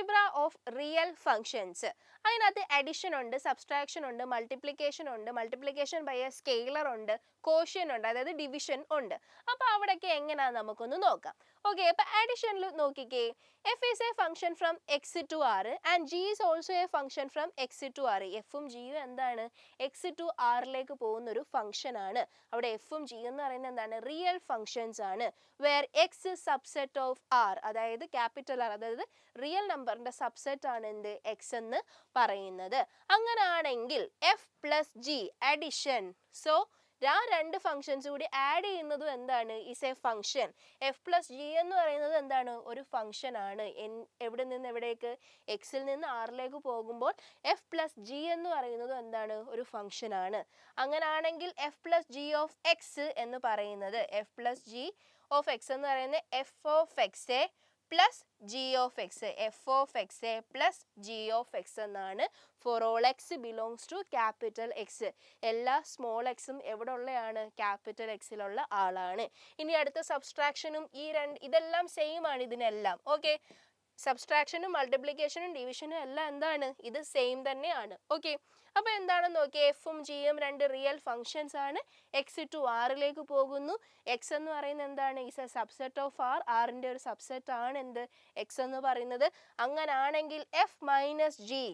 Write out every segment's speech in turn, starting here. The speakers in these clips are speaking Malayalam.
algebra of real functions. അതിനകത്ത് addition ഉണ്ട്, subtraction ഉണ്ട്, multiplication ഉണ്ട്, multiplication by a scalar ഉണ്ട്, quotient ഉണ്ട്, അതായത് division ഉണ്ട്. അപ്പോൾ അവിടെയൊക്കെ എങ്ങനെയാണെന്ന് നമുക്കൊന്ന് നോക്കാം. ഓക്കെ, അപ്പോൾ additionൽ നോക്കിക്കേ, f is a function from x to r and g is also a function from x to r. f ഉം g ഉം എന്താണ്? x to r ലേക്ക് പോകുന്ന ഒരു ഫംഗ്ഷൻ ആണ്. അവിടെ f ഉം g എന്ന് പറയുന്നത് എന്താണ്? റിയൽ ഫംഗ്ഷൻസ് ആണ്. where x is subset of r, അതായത് ക്യാപിറ്റൽ r, അതായത് റിയൽ നമ്പറിന്റെ സബ്സെറ്റ് ആണ് എന്ത്? x എന്ന് പറയുന്നത്. അങ്ങനെയാണെങ്കിൽ f plus g addition, so രണ്ട് ഫംഗ്ഷൻസ് കൂടി ആഡ് ചെയ്യുന്നതും എന്താണ്? Is A function. F plus G എന്ന് പറയുന്നത് എന്താണ്? ഒരു ഫംഗ്ഷൻ ആണ്. എവിടെ നിന്ന് എവിടേക്ക്? എക്സിൽ നിന്ന് ആറിലേക്ക് പോകുമ്പോൾ എഫ് പ്ലസ് ജി എന്ന് പറയുന്നത് എന്താണ്? ഒരു ഫംഗ്ഷൻ ആണ്. അങ്ങനെയാണെങ്കിൽ F plus G of X എന്ന് പറയുന്നത്, F plus G of X എന്ന് പറയുന്നത് F of X a plus G of X, F of X a plus G of X എന്നാണ്. For all X belongs to capital X. എല്ലാ സ്മോൾ എക്സും എവിടെ ഉള്ളതാണ്? ക്യാപിറ്റൽ എക്സിലുള്ള ആളാണ്. ഇനി അടുത്ത സബ്സ്ട്രാക്ഷനും ഇതെല്ലാം സെയിം ആണ് ഇതിനെല്ലാം. ഓക്കെ, സബ്സ്ട്രാക്ഷനും മൾട്ടിപ്ലിക്കേഷനും ഡിവിഷനും എല്ലാം എന്താണ്? ഇത് സെയിം തന്നെയാണ്. ഓക്കെ, അപ്പോൾ എന്താണെന്ന് നോക്കിയേ, എഫും ജിയും രണ്ട് റിയൽ ഫംഗ്ഷൻസ് ആണ്. എക്സ് ടു ആറിലേക്ക് പോകുന്നു. എക്സ് എന്ന് പറയുന്നത് എന്താണ്? Is a subset of R. ആറിൻ്റെ ഒരു സബ്സെറ്റ് ആണ് എന്ത്? എക്സ് എന്ന് പറയുന്നത്. അങ്ങനാണെങ്കിൽ F minus G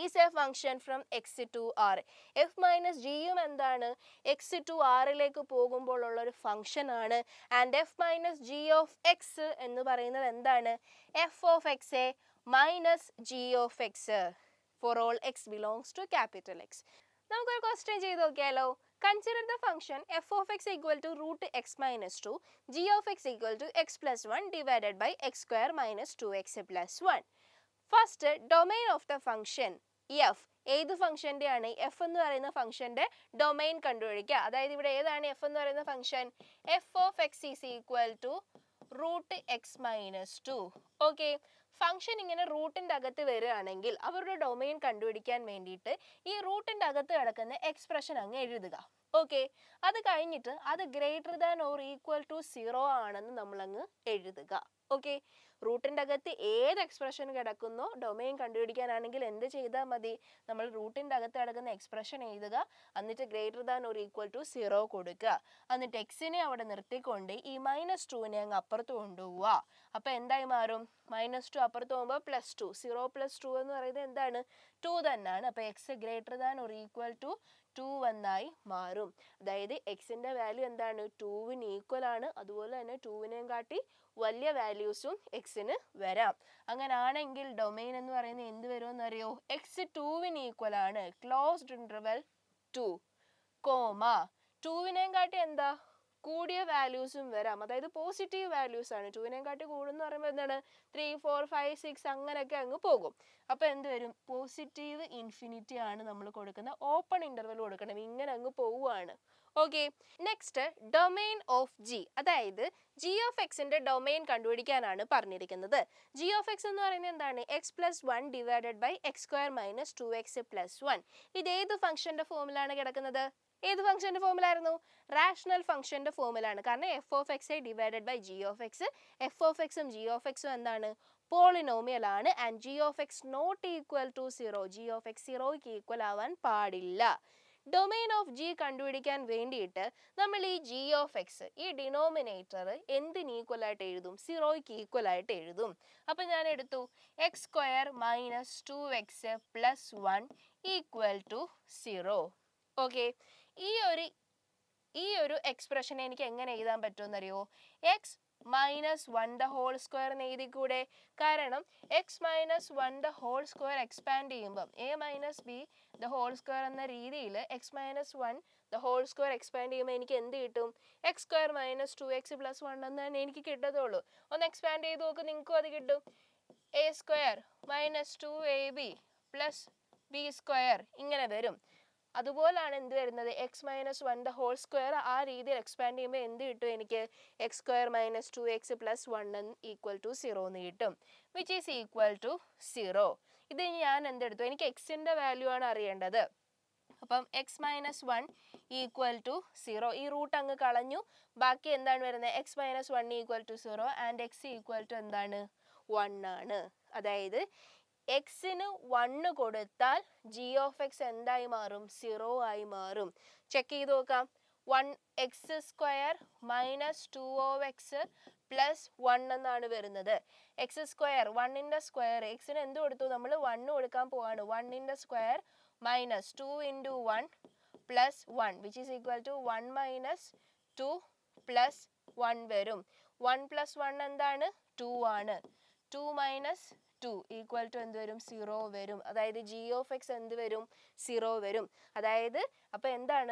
is a function from x to r. f minus g യും എന്താണ്? x to r ലേക്ക് പോകുമ്പോൾ ഉള്ള ഒരു ഫംഗ്ഷൻ ആണ്. And f minus g of x എന്ന് പറയുന്നത് എന്താണ്? f of x a minus g of x for all x belongs to capital X. നമുക്കൊരു ക്വസ്റ്റ്യൻ ചെയ്ത് നോക്കിയാലോ. Consider the function f of x equal to root x minus 2, g of x equal to x plus 1 divided by x square minus 2x plus 1. First, domain of the function f. ഏത് ഫംഗ്ഷൻ്റെ ആണ്? എഫ് എന്ന് പറയുന്ന ഫംഗ്ഷൻ്റെ ഡൊമൈൻ കണ്ടുപിടിക്കുക. അതായത് ഇവിടെ ഏതാണ് എഫ് എന്ന് പറയുന്ന function? F of x is equal to root x minus 2. Okay, function ഇങ്ങനെ റൂട്ടിൻ്റെ അകത്ത് വരികയാണെങ്കിൽ അവരുടെ ഡൊമൈൻ കണ്ടുപിടിക്കാൻ വേണ്ടിയിട്ട് ഈ റൂട്ടിൻ്റെ അകത്ത് കിടക്കുന്ന എക്സ്പ്രഷൻ അങ്ങ് എഴുതുക. ഓക്കെ, അത് കഴിഞ്ഞിട്ട് അത് greater than or equal to 0 ആണെന്ന് നമ്മളങ്ങ് എഴുതുക. ഓക്കെ, റൂട്ടിൻ്റെ അകത്ത് ഏത് എക്സ്പ്രഷൻ കിടക്കുന്നോ ഡൊമൈൻ കണ്ടുപിടിക്കാനാണെങ്കിൽ എന്ത് ചെയ്താൽ മതി? നമ്മൾ റൂട്ടിൻ്റെ അകത്ത് കിടക്കുന്ന എക്സ്പ്രഷൻ എഴുതുക, എന്നിട്ട് greater than or equal to 0 കൊടുക്കുക. എന്നിട്ട് എക്സിനെ അവിടെ നിർത്തിക്കൊണ്ട് ഈ -2നെ അങ്ങ് അപ്പുറത്ത് കൊണ്ടുപോവുക. അപ്പോൾ എന്തായി മാറും? -2 അപ്പുറത്ത് പോകുമ്പോൾ +2. 0 + 2 എന്ന് പറയുന്നത് എന്താണ്? 2 തന്നെയാണ്. അപ്പോൾ x greater than or equal to 2 എന്നായി മാറും. അതായത് എക്സിൻ്റെ വാല്യൂ എന്താണ്? 2ന് ഈക്വൽ ആണ്. അതുപോലെ തന്നെ 2വിനെയും കാട്ടി വലിയ വാല്യൂസും എക്സിന് വരാം. അങ്ങനാണെങ്കിൽ ഡൊമൈൻ എന്ന് പറയുന്നത് എന്ത് വരുമെന്ന് അറിയോ? എക്സ് 2വിന് ഈക്വൽ ആണ്. ക്ലോസ്ഡ് ഇന്റർവെൽ 2, 2വിനെയും കാട്ടി എന്താ? കൂടിയ വാല്യൂസും വരാം. അതായത് പോസിറ്റീവ് വാല്യൂസ് ആണ്. 2വിനെയും കാട്ടി കൂടുമെന്ന് പറയുമ്പോൾ എന്താണ്? 3, 4, 5, 6 അങ്ങനെയൊക്കെ അങ്ങ് പോകും. അപ്പോൾ എന്ത് വരും? പോസിറ്റീവ് ഇൻഫിനിറ്റി ആണ് നമ്മൾ കൊടുക്കുന്ന. ഓപ്പൺ ഇന്റർവെൽ കൊടുക്കണം. ഇങ്ങനെ അങ്ങ് പോവുകയാണ്. Okay, next domain of g. അതായത് ജി ഓഫ് എക്സിന്റെ ഡൊമൈൻ കണ്ടുപിടിക്കാനാണ് പറഞ്ഞിരിക്കുന്നത്. ജി ഓഫ് എക്സ് എന്ന് പറയുന്നത് എന്താണ്? X plus 1 divided by x square minus 2x plus 1. ഇത് ഏത് ഫംഗ്ഷന്റെ ഫോമിലാണ് കിടക്കുന്നത്? ഏത് ഫംഗ്ഷന്റെ ഫോമിലായിരുന്നു? റാഷണൽ ഫംഗ്ഷന്റെ ഫോമിലാണ്. കാരണം F of X divided by G of X. F of എക്സും ജി ഓഫ് എക്സും എന്താണ്? പോളിനോമിയൽ ആണ്. And G of X not equal to 0. G of X 0ക്ക് ഈക്വൽ ആവാൻ പാടില്ല. ഡൊമൈൻ ഓഫ് ജി കണ്ടുപിടിക്കാൻ വേണ്ടിയിട്ട് നമ്മൾ ഈ ജി ഓഫ് എക്സ്, ഈ ഡിനോമിനേറ്റർ എന്തിന് ഈക്വൽ ആയിട്ട് എഴുതും? 0ക്ക് ഈക്വൽ ആയിട്ട് എഴുതും. അപ്പം ഞാൻ എടുത്തു X square minus 2x plus 1 equal to 0. Okay, ഈ ഒരു എക്സ്പ്രഷനെ എനിക്ക് എങ്ങനെ എഴുതാൻ പറ്റുമെന്നറിയോ? X minus 1 the whole square എന്ന് എഴുതിക്കൂടെ? കാരണം X minus 1 the whole square expand ചെയ്യുമ്പം A minus B the whole square എന്ന രീതിയിൽ X minus 1 the whole square expand ചെയ്യുമ്പോൾ എനിക്ക് എന്ത് കിട്ടും? X square minus 2x plus 1 എന്ന് തന്നെ എനിക്ക് കിട്ടത്തുള്ളൂ. ഒന്ന് എക്സ്പാൻഡ് ചെയ്ത് നോക്ക്, നിങ്ങൾക്കും അത് കിട്ടും. A square minus 2ab plus b square ഇങ്ങനെ വരും. അതുപോലാണ് എന്ത് വരുന്നത്? X minus 1 the whole square ആ രീതിയിൽ എക്സ്പാൻഡ് ചെയ്യുമ്പോൾ എന്ത് കിട്ടും എനിക്ക്? X square minus 2x plus 1 equal to 0 എന്ന് കിട്ടും, വിച്ച് ഈസ് ഈക്വൽ ടു 0. ഇത് ഞാൻ എന്തെടുത്തു? എനിക്ക് എക്സിൻ്റെ വാല്യൂ ആണ് അറിയേണ്ടത്. അപ്പം എക്സ് മൈനസ് 1 ഈക്വൽ ടു 0. ഈ റൂട്ട് അങ്ങ് കളഞ്ഞു. ബാക്കി എന്താണ് വരുന്നത്? X minus 1 equal to 0 and x equal to എന്താണ്? 1 ആണ്. അതായത് എക്സിന് 1 കൊടുത്താൽ ജി ഓഫ് എക്സ് എന്തായി മാറും? 0 ആയി മാറും. ചെക്ക് ചെയ്ത് നോക്കാം. 1x² മൈനസ് 2x പ്ലസ് 1 എന്നാണ് വരുന്നത്. x², 1ന്റെ സ്ക്വയർ, എക്സിന് എന്ത് കൊടുത്തു? നമ്മൾ 1 കൊടുക്കാൻ പോവാണ്. 1ന്റെ square minus 2 into 1 plus 1 which is equal to 1 minus 2 plus 1 വരും. 1 പ്ലസ് 1 എന്താണ്? 2 ആണ്. 2 മൈനസ് 2 ഈക്വൽ ടു എന്ത് വരും? 0 വരും. അതായത് ജി ഓഫ് എക്സ് എന്ത് വരും? 0 വരും. അതായത് അപ്പോൾ എന്താണ്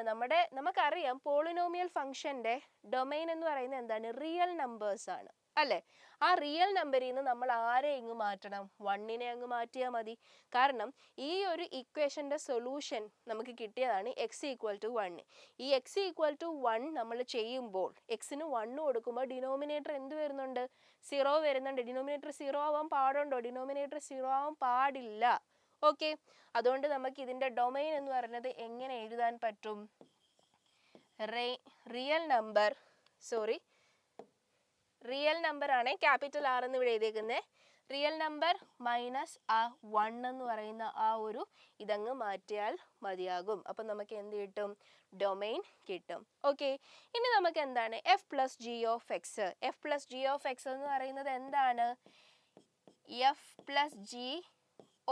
നമുക്കറിയാം പോളിനോമിയൽ ഫംഗ്ഷന്റെ ഡൊമൈൻ എന്ന് പറയുന്നത് എന്താണ്? റിയൽ നമ്പേഴ്സ് ആണ് അല്ലേ? ആ റിയൽ നമ്പറിൽ നിന്ന് നമ്മൾ ആരെ ഇങ്ങ് മാറ്റണം? 1നെ അങ്ങ് മാറ്റിയാൽ മതി. കാരണം ഈ ഒരു ഇക്വേഷന്റെ സൊല്യൂഷൻ നമുക്ക് കിട്ടിയതാണ് എക്സ് ഈക്വൽ ടു 1. ഈ എക്സ് ഈക്വൽ ടു 1 നമ്മൾ ചെയ്യുമ്പോൾ എക്സിന് 1 കൊടുക്കുമ്പോൾ ഡിനോമിനേറ്റർ എന്ത് വരുന്നുണ്ട്? 0 വരുന്നുണ്ട്. ഡിനോമിനേറ്റർ 0 ആവാൻ പാടുണ്ടോ? ഡിനോമിനേറ്റർ 0 ആവാൻ പാടില്ല. ഓക്കെ, അതുകൊണ്ട് നമുക്ക് ഇതിന്റെ ഡൊമൈൻ എന്ന് പറയുന്നത് എങ്ങനെ എഴുതാൻ പറ്റും? റിയൽ നമ്പർ ആണ്, ക്യാപിറ്റൽ ആർ എന്ന് ഇവിടെ എഴുതിയേക്കുന്നത്. റിയൽ നമ്പർ മൈനസ് ആ 1 എന്ന് പറയുന്ന ആ ഒരു ഇതങ്ങ് മാറ്റിയാൽ മതിയാകും. അപ്പം നമുക്ക് എന്ത് കിട്ടും? ഡൊമൈൻ കിട്ടും. ഓക്കെ, ഇനി നമുക്ക് എന്താണ് f plus G of X? F plus G of X എന്ന് പറയുന്നത് എന്താണ്? F plus G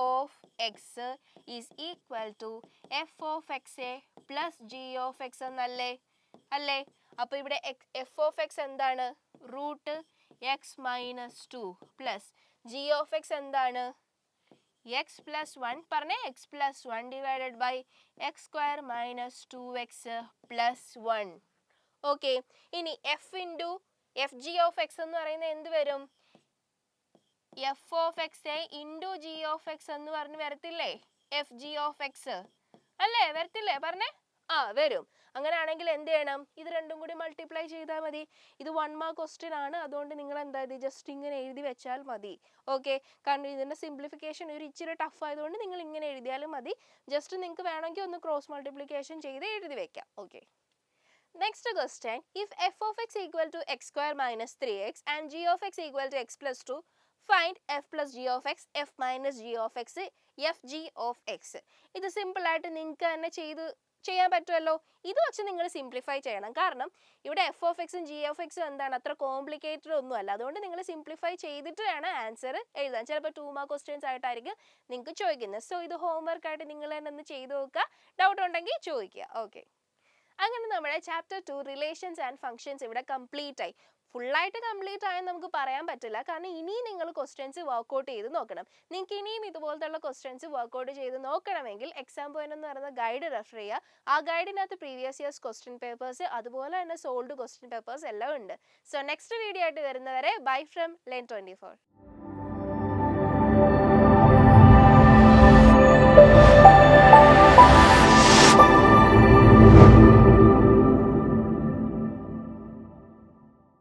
of x is equal to f of x plus G of x എന്നല്ലേ? അല്ലേ? അപ്പോൾ ഇവിടെ എഫ് ഓഫ് എക്സ് എന്താണ്? Root x minus 2 plus G of x എന്താണ്? എക്സ് പ്ലസ് 1 പറഞ്ഞേ, x plus 1 divided by x square minus 2x plus 1. Okay, ഇനി f into f g of X എന്ന് പറയുന്നത് എന്ത് വരും? F of X into G of X എന്ന് പറഞ്ഞ് വരത്തില്ലേ? എഫ് ജി ഓഫ് എക്സ് അല്ലേ? വരത്തില്ലേ? പറഞ്ഞേ. വരും. അങ്ങനെയാണെങ്കിൽ എന്ത് ചെയ്യണം? ഇത് രണ്ടും കൂടി മൾട്ടിപ്ലൈ ചെയ്താൽ മതി. ഇത് 1 മാർക്ക് ക്വസ്റ്റ്യൻ ആണ്, അതുകൊണ്ട് നിങ്ങൾ എന്താ ജസ്റ്റ് ഇങ്ങനെ എഴുതി വെച്ചാൽ മതി. ഓക്കെ, കാരണം ഇതിന്റെ സിംപ്ലിഫിക്കേഷൻ ഒരു ഇച്ചിരി ടഫ് ആയതുകൊണ്ട് നിങ്ങൾ ഇങ്ങനെ എഴുതിയാലും മതി. ജസ്റ്റ് നിങ്ങൾക്ക് വേണമെങ്കിൽ ഒന്ന് ക്രോസ് മൾട്ടിപ്ലിക്കേഷൻ ചെയ്ത് എഴുതി വെക്കാം. Okay, next question. If f of x equal to x square minus 3x and G of x equal to x plus 2, find f plus G of X, f minus g of X, f g of x. ഇത് സിമ്പിൾ ആയിട്ട് നിങ്ങൾക്ക് തന്നെ ചെയ്യാൻ പറ്റുമല്ലോ. ഇത് വെച്ച് നിങ്ങൾ സിംപ്ലിഫൈ ചെയ്യണം. കാരണം ഇവിടെ എഫ് ഓഫ് എക്സും ജി ഓഫ് എക്സും എന്താണ്? അത്ര കോംപ്ലിക്കേറ്റഡ് ഒന്നും അല്ല. അതുകൊണ്ട് നിങ്ങൾ സിംപ്ലിഫൈ ചെയ്തിട്ട് വേണം ആൻസർ എഴുതാൻ. ചിലപ്പോൾ 2 മാർക്ക് ക്വസ്റ്റ്യൻസ് ആയിട്ടായിരിക്കും നിങ്ങൾക്ക് ചോദിക്കുന്നത്. സോ ഇത് ഹോംവർക്ക് ആയിട്ട് നിങ്ങൾ തന്നെ ഒന്ന് ചെയ്ത് നോക്കുക. ഡൗട്ട് ഉണ്ടെങ്കിൽ ചോദിക്കുക. ഓക്കെ, അങ്ങനെ നമ്മുടെ ചാപ്റ്റർ 2 റിലേഷൻസ് ആൻഡ് ഫംഗ്ഷൻസ് ഇവിടെ കംപ്ലീറ്റ് ആയി. ഫുള്ളായിട്ട് കംപ്ലീറ്റ് ആയെന്ന് നമുക്ക് പറയാൻ പറ്റില്ല. കാരണം ഇനിയും നിങ്ങൾ ക്വസ്റ്റ്യൻസ് വർക്ക്ഔട്ട് ചെയ്ത് നോക്കണം. നിങ്ങൾക്ക് ഇനിയും ഇതുപോലത്തുള്ള ക്വസ്റ്റ്യൻസ് വർക്ക്ഔട്ട് ചെയ്ത് നോക്കണമെങ്കിൽ എക്സാം പോയിന്റ് എന്ന് പറയുന്ന ഗൈഡ് റെഫർ ചെയ്യുക. ആ ഗൈഡിനകത്ത് പ്രീവിയസ് ഇയേഴ്സ് ക്വസ്റ്റ്യൻ പേപ്പേഴ്സ് അതുപോലെ തന്നെ സോൾഡ് ക്വസ്റ്റ്യൻ പേപ്പേഴ്സ് എല്ലാം ഉണ്ട്. സോ നെക്സ്റ്റ് വീഡിയോ ആയിട്ട് വരുന്നവരെ ബൈ ഫ്രം ലെൻ 24.